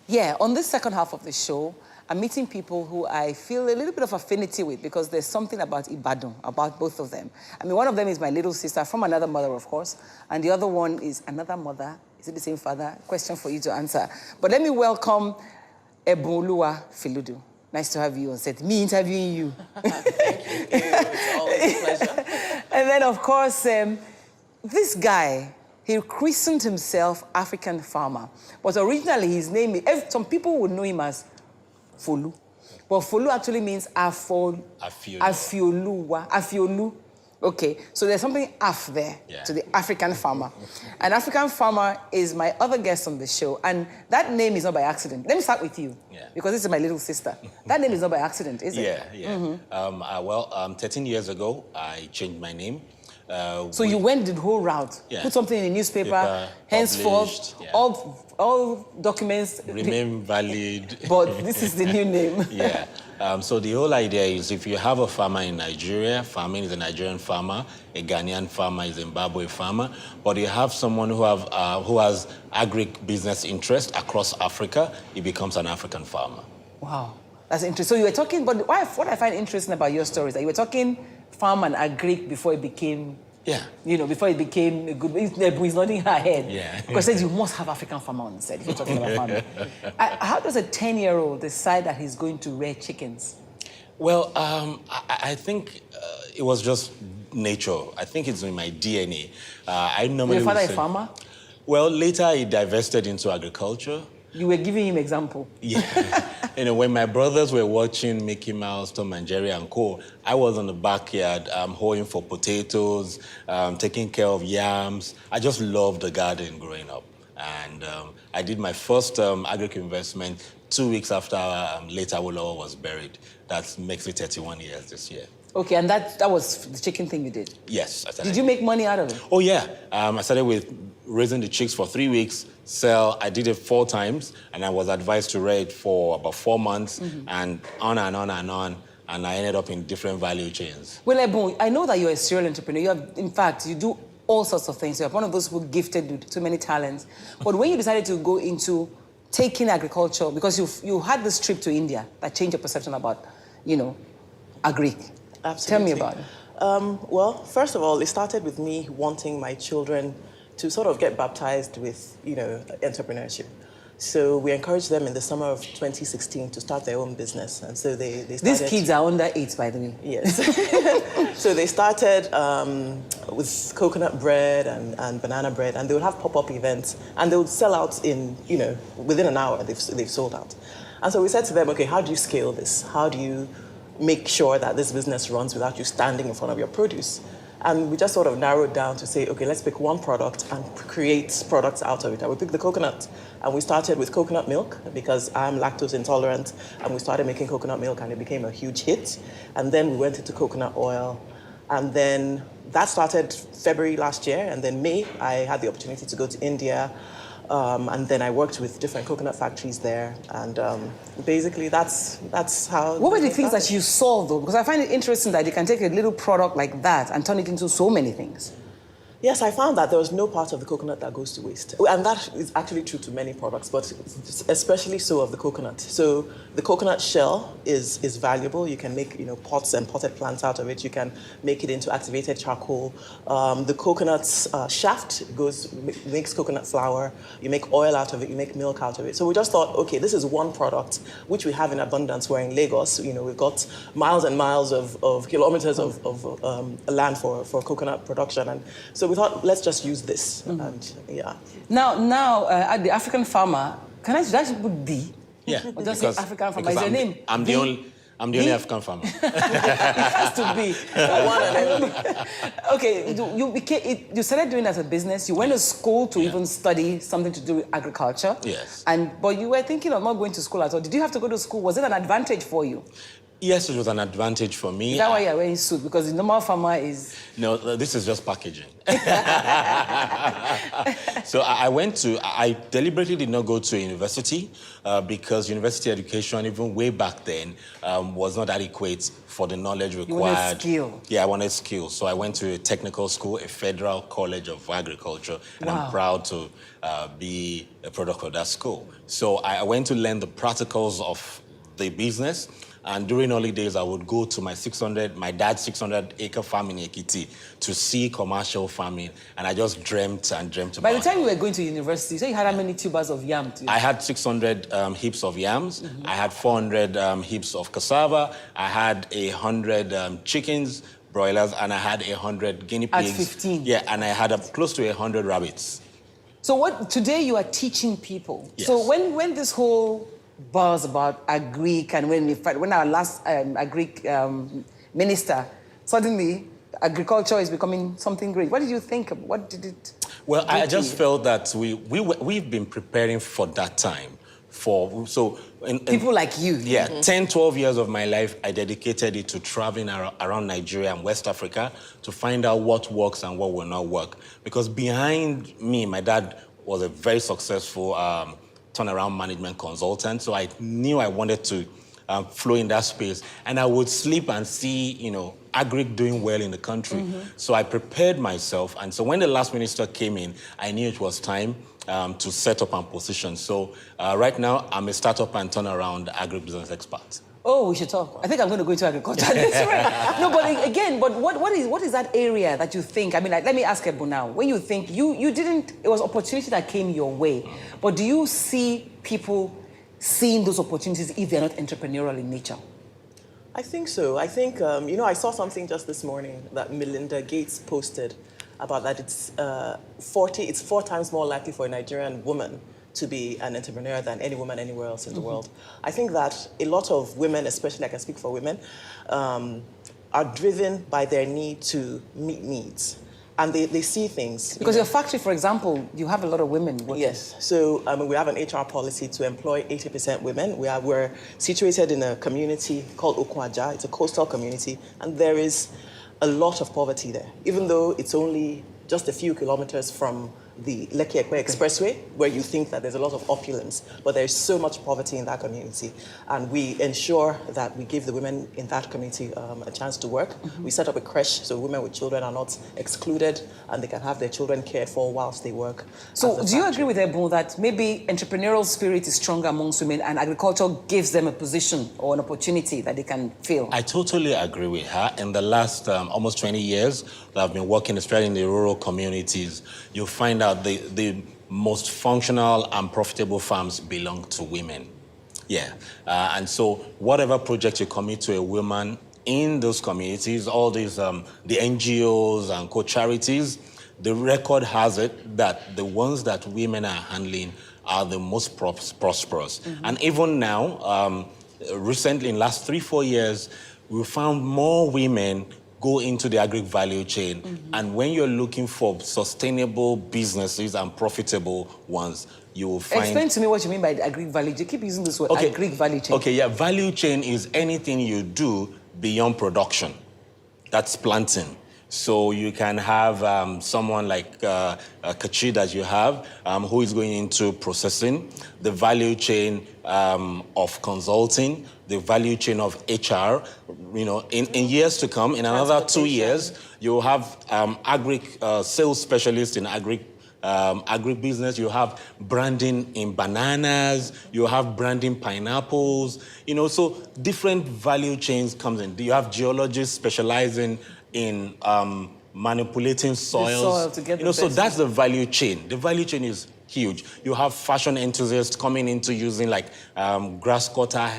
Yeah, on this second half of the show, I'm meeting people who I feel a little bit of affinity with because there's something about Ibadan, about both of them. I mean, one of them is my little sister from another mother, of course, and the other one is another mother. Is it the same father? Question for you to answer. But let me welcome Ebun Feludu. Nice to have you on set. Me interviewing you. Thank you. It's always a pleasure. And then, of course, this guy, he christened himself African Farmer. But originally, his name, some people would know him as Folu. But Folu actually means Afiolu. Okay, so there's something af there to the African Farmer. An African Farmer is my other guest on the show, and that name is not by accident. Let me start with you, because this is my little sister. That name is not by accident, is it? Yeah. 13 years ago, I changed my name. So you went the whole route, put something in the newspaper, henceforth, all documents remain valid. But this is the new name. So the whole idea is if you have a farmer in Nigeria, farming is a Nigerian farmer, a Ghanaian farmer is a Zimbabwe farmer, but you have someone who has agri-business interest across Africa, he becomes an African farmer. Wow, that's interesting. So you were talking, but what I find interesting about your story is that you were talking farm and agri before it became, before it became a good, he's nodding her head. Because it says you must have African farmer on the set if you're talking about farming. How does a 10-year-old decide that he's going to rear chickens? Well, I think it was just nature. I think it's in my DNA. Your father a farmer? Well, later he divested into agriculture. You were giving him example. Yeah. When my brothers were watching Mickey Mouse, Tom and Jerry and co., I was in the backyard hoeing for potatoes, taking care of yams. I just loved the garden growing up. And I did my first agric investment 2 weeks after late Awolowo was buried. That makes it 31 years this year. Okay, and that was the chicken thing you did? Yes. Did you make money out of it? Oh, yeah. I started with raising the chicks for 3 weeks, sell. I did it 4 times, and I was advised to rear it for about 4 months, and on and on and on, and I ended up in different value chains. Well, Ebun, I know that you're a serial entrepreneur. In fact, you do all sorts of things. You're one of those who are gifted with too many talents. But when you decided to go into taking agriculture, because you had this trip to India that changed your perception about, agri. Absolutely. Tell me about it. Well, first of all, it started with me wanting my children to sort of get baptized with, entrepreneurship. So we encouraged them in the summer of 2016 to start their own business. And so they started... These kids are under 8, by the way. Yes. So they started with coconut bread and banana bread, and they would have pop-up events, and they would sell out in, within an hour, they've sold out. And so we said to them, okay, how do you scale this? How do you make sure that this business runs without you standing in front of your produce? And we just sort of narrowed down to say, okay, let's pick one product and create products out of it. And we picked the coconut. And we started with coconut milk because I'm lactose intolerant. And we started making coconut milk and it became a huge hit. And then we went into coconut oil. And then that started February last year. And then May, I had the opportunity to go to India. And then I worked with different coconut factories there. And basically, that's how... What were the things that you saw, though? Because I find it interesting that you can take a little product like that and turn it into so many things. Yes, I found that there was no part of the coconut that goes to waste. And that is actually true to many products, but especially so of the coconut. So the coconut shell is valuable. You can make pots and potted plants out of it. You can make it into activated charcoal. The coconut's shaft makes coconut flour. You make oil out of it. You make milk out of it. So we just thought, okay, this is one product which we have in abundance. We're in Lagos. We've got miles and miles of kilometers of land for coconut production. And so we thought, let's just use this. And Now, at the African Farmer, can I just put D? Yeah. Or just say African Farmer? Is your name? I'm the only African farmer. It has to be. One and only. Okay, you started doing that as a business. You went to school to even study something to do with agriculture. Yes. But you were thinking of not going to school at all. Did you have to go to school? Was it an advantage for you? Yes, it was an advantage for me. Is that why you're wearing suit? Because the normal farmer is... No, this is just packaging. So I deliberately did not go to a university because university education, even way back then, was not adequate for the knowledge required. You wanted skill. Yeah, I wanted skill. So I went to a technical school, a Federal College of Agriculture, and I'm proud to be a product of that school. So I went to learn the practicals of the business. And during holidays, I would go to my dad's 600-acre farm in Ekiti to see commercial farming. And I just dreamt and dreamt about it. By the time you were going to university, so you had how many tubers of yam? I had 600 heaps of yams. I had 400 heaps of cassava. I had 100 chickens, broilers, and I had 100 guinea pigs. At 15? Yeah, and I had close to 100 rabbits. So today you are teaching people. Yes. So when this whole buzz about agric and when our last agric minister, suddenly agriculture is becoming something great. What did you think? What did it... Well, I just felt that we've been preparing for that time. People like you. Yeah, 10, 12 years of my life, I dedicated it to traveling around Nigeria and West Africa to find out what works and what will not work. Because behind me, my dad was a very successful turnaround management consultant, so I knew I wanted to flow in that space. And I would sleep and see, agric doing well in the country. So I prepared myself, and so when the last minister came in, I knew it was time to set up and position. So right now, I'm a startup and turnaround agribusiness expert. Oh, we should talk. I think I'm going to go into agriculture. No, but again, what is that area that you think? I mean, let me ask Ebun now. When you think you didn't, it was opportunity that came your way, but do you see people seeing those opportunities if they're not entrepreneurial in nature? I think so. I think, I saw something just this morning that Melinda Gates posted about that it's 4 times more likely for a Nigerian woman to be an entrepreneur than any woman anywhere else in the world. I think that a lot of women, especially I can speak for women, are driven by their need to meet needs. And they see things. Because your factory, for example, you have a lot of women working. Yes. So we have an HR policy to employ 80% women. We're situated in a community called Okwaja. It's a coastal community. And there is a lot of poverty there, even though it's only just a few kilometers from the Lekki-Ekpe Expressway, where you think that there's a lot of opulence, but there's so much poverty in that community. And we ensure that we give the women in that community a chance to work. We set up a creche so women with children are not excluded and they can have their children cared for whilst they work. So do you agree with Ebun that maybe entrepreneurial spirit is stronger amongst women and agriculture gives them a position or an opportunity that they can fill? I totally agree with her. In the last almost 20 years that I've been working, especially in the rural communities, you'll find out the most functional and profitable farms belong to women. Yeah. And so whatever project you commit to a woman in those communities, all these, the NGOs and co-charities, the record has it that the ones that women are handling are the most prosperous. And even now, recently, in the last 3-4 years, we found more women go into the agri value chain. And when you're looking for sustainable businesses and profitable ones, you will find... Explain to me what you mean by the agri value chain. You keep using this word, agri value chain. Okay, yeah, value chain is anything you do beyond production. That's planting. So you can have someone like Kachi that you have, who is going into processing, the value chain of consulting, the value chain of HR. In years to come, in another 2 years, you'll have sales specialists in agribusiness. You have branding in bananas. You have branding pineapples. So different value chains comes in. You have geologists specializing in manipulating soils. The soil to get the so that's the value chain. The value chain is huge. You have fashion enthusiasts coming into using grass cutter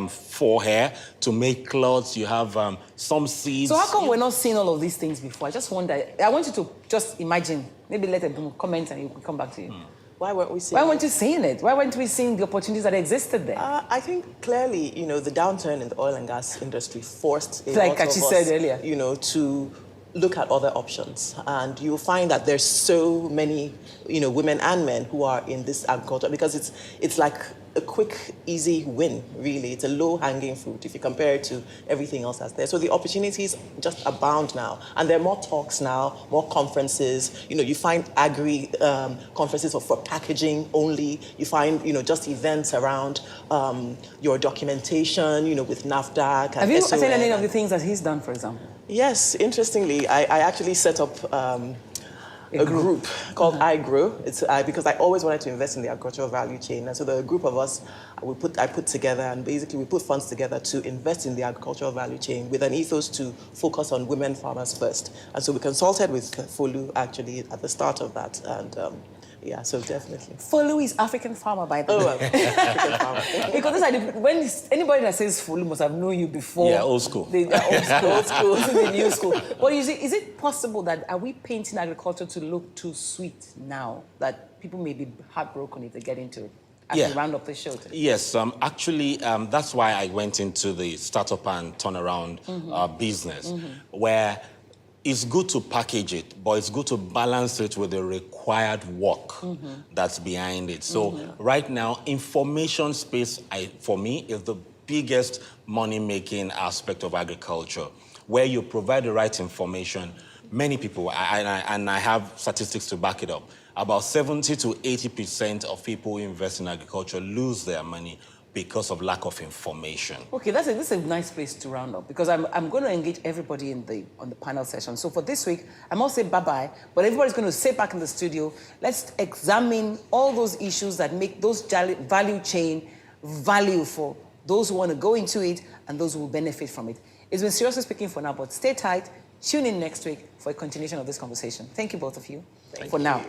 for hair to make clothes. You have some seeds. So how come we're not seeing all of these things before? I just wonder. I want you to just imagine. Maybe let a comment and we'll come back to you. Why weren't we seeing Why weren't you seeing it? Why weren't we seeing the opportunities that existed there? I think clearly, the downturn in the oil and gas industry forced a like lot of Kachi us, said earlier. to look at other options, and you'll find that there's so many, women and men who are in this agriculture, because it's like a quick, easy win, really. It's a low-hanging fruit if you compare it to everything else that's there. So the opportunities just abound now, and there are more talks now, more conferences. You find agri conferences for packaging only. You find, just events around your documentation, with NAFDAC and Have you SON attended any of the things that he's done, for example? Yes, interestingly, I actually set up a group called iGrow. It's because I always wanted to invest in the agricultural value chain, and so the group of us, I put together, and basically we put funds together to invest in the agricultural value chain with an ethos to focus on women farmers first. And so we consulted with Feludu actually at the start of that, and yeah, so definitely. Feludu is African farmer, by the way. African farmer. Because when anybody that says Feludu must have known you before. Yeah, old school. They're old school. Old school. This is the new school. But is it possible that, are we painting agriculture to look too sweet now, that people may be heartbroken if they get into it? As we round up the show today. Yes, actually, that's why I went into the startup and turnaround business, where it's good to package it, but it's good to balance it with the required work that's behind it. So right now, information space, for me, is the biggest money-making aspect of agriculture, where you provide the right information. Many people, and I have statistics to back it up, about 70 to 80% of people who invest in agriculture lose their money because of lack of information. Okay, this is a nice place to round up, because I'm going to engage everybody on the panel session. So for this week, I must say bye-bye, but everybody's going to sit back in the studio. Let's examine all those issues that make those value chain value for those who want to go into it and those who will benefit from it. It's been Seriously Speaking for now, but stay tight. Tune in next week for a continuation of this conversation. Thank you, both of you, for now.